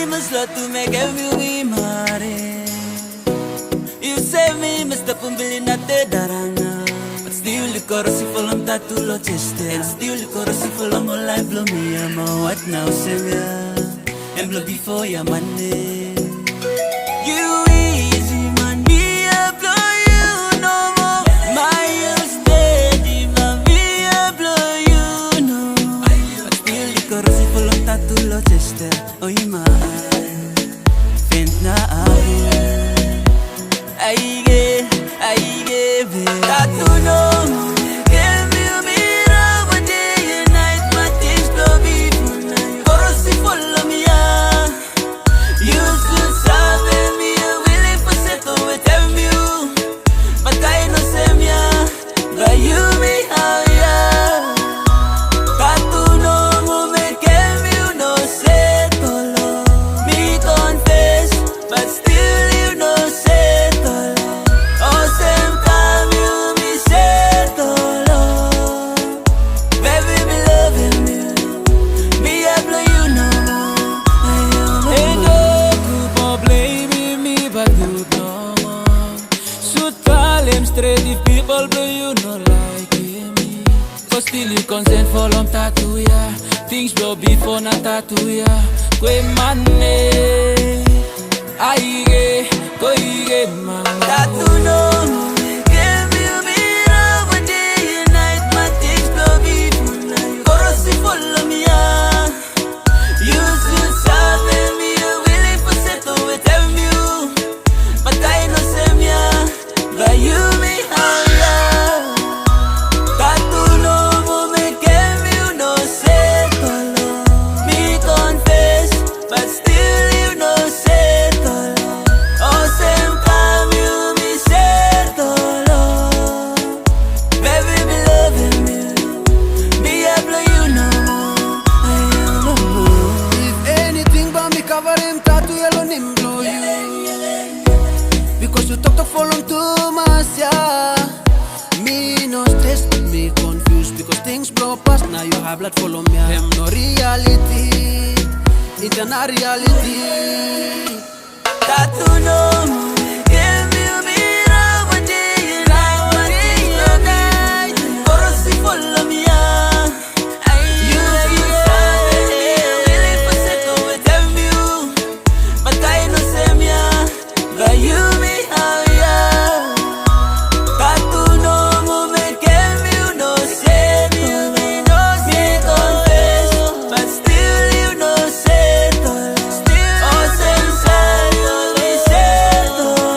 mas lá tu me quer me mare. You say me, mas tá pambili na te daranga. But still you coro si follow tatu lo cheste. And still you coro si follow mo life blow me ama. What now say ya? And blow before ya money. You easy man, me a blow you no more. My use steady man, me a blow you no. But still you coro si follow tatu lo cheste. Oh ima, fent na aige tatu no. Give me a mirror one day and night. My things blow before night. Coro si follow me ya. You should sabe me a willing for settle with you. But I no say me ya. But you me how ya. Tatu no mo me give you no settle. Me confess, but still you no settle. Oh same time you me settle. Baby me loving you. Me I blow you no more. Ain't no group of blaming me, but you no more. Should call him straight if people blow you no like me. Cause still you consent for long tattoo ya. Things blow before na tattoo ya. Kwe mane, aige, koige mama. Tatu no. Give me a mirror one day and night. My things blow before night. Coro si follow me ya. You should sabe me a willing for settle with you. But I no say me ya. But you me how ya. Tatu no mo me give you no settle. Me confess, but still you no settle. Oh same time you me settle. Baby me loving you. Me I blow you no more. If anything but me cover him tattoo yellow him blow you. Because you talk for long too much, yeah. Me no stress, me confused. Because things blow past, now you have blood follow me. Them no reality, it's not reality. Tatu no. Give me a mirror one day and night. My things blow night. Coro si follow me ya. You sabe me a willing for settle with you. But I no say me ya. But you me how ya. Tatu no mo me give you no settle. Me confess, but still you no settle. Oh same side you me settle.